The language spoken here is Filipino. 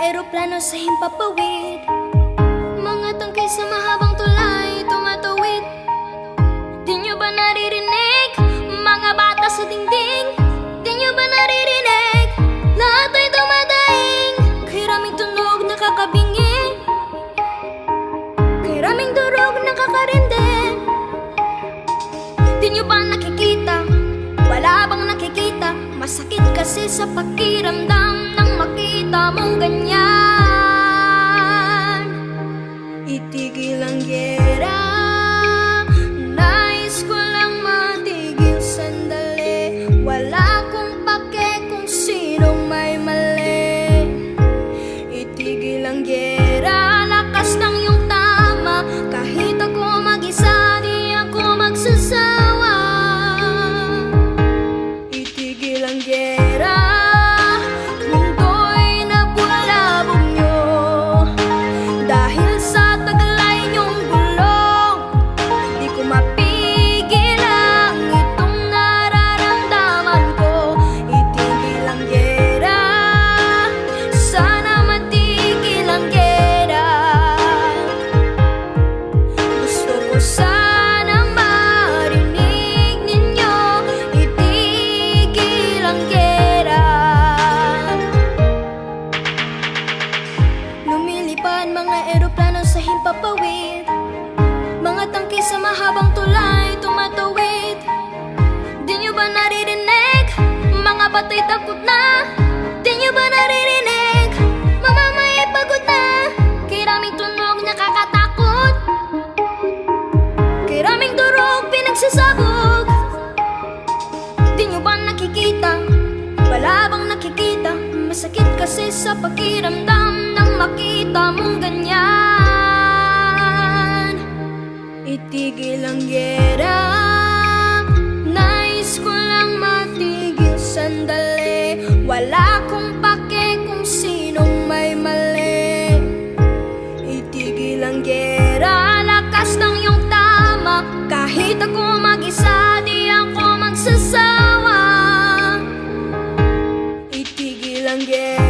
eroplano sa himpapawid, mga tangkay sa mahabang tulay tumatawid. Di nyo ba naririnig? Mga bata sa dingding, di nyo ba naririnig? Lahat ay dumadaing, kay raming tunog nakakabingi, kay raming durog nakakarindi. Di nyo ba nakikita? Wala bang nakikita? Masakit kasi sa pakiramdam nang makita mong ganyan. Itigil ang giyera, nais ko lang matigil sandali. Wala kong pake kung sinong may mali. Itigil ang giyera, lakas ng iyong tama. Kahit ako mag-isa, di ako magsasawa. Itigil ang giyera, mundo'y nabulabog nyo. Dahil sa taglay niyong gulong, di ko mapigil ang itong nararamdaman ko. Itigil ang giyera, sana matigil ang giyera. Gusto ko sana marinig ninyo, itigil ang giyera. Lumilipad mga eroplano sa himpapawid, mga tangkay sa mahabang tulay tumatawid. Di nyo ba naririnig? Mga batay takot na. Di nyo ba naririnig? Mamamay pagod na, kay raming tunog nakakatakot, kay raming durog pinagsasabog. Di nyo ba nakikita? Wala bang nakikita? Masakit kasi sa pakiramdam nang makita mong ganyan. Itigil ang giyera, nais ko lang matigil sandali. Wala kong pake kung sinong may mali. Itigil ang giyera, lakas ng iyong tama. Kahit ako mag-isa, di ako magsasawa. Itigil ang giyera.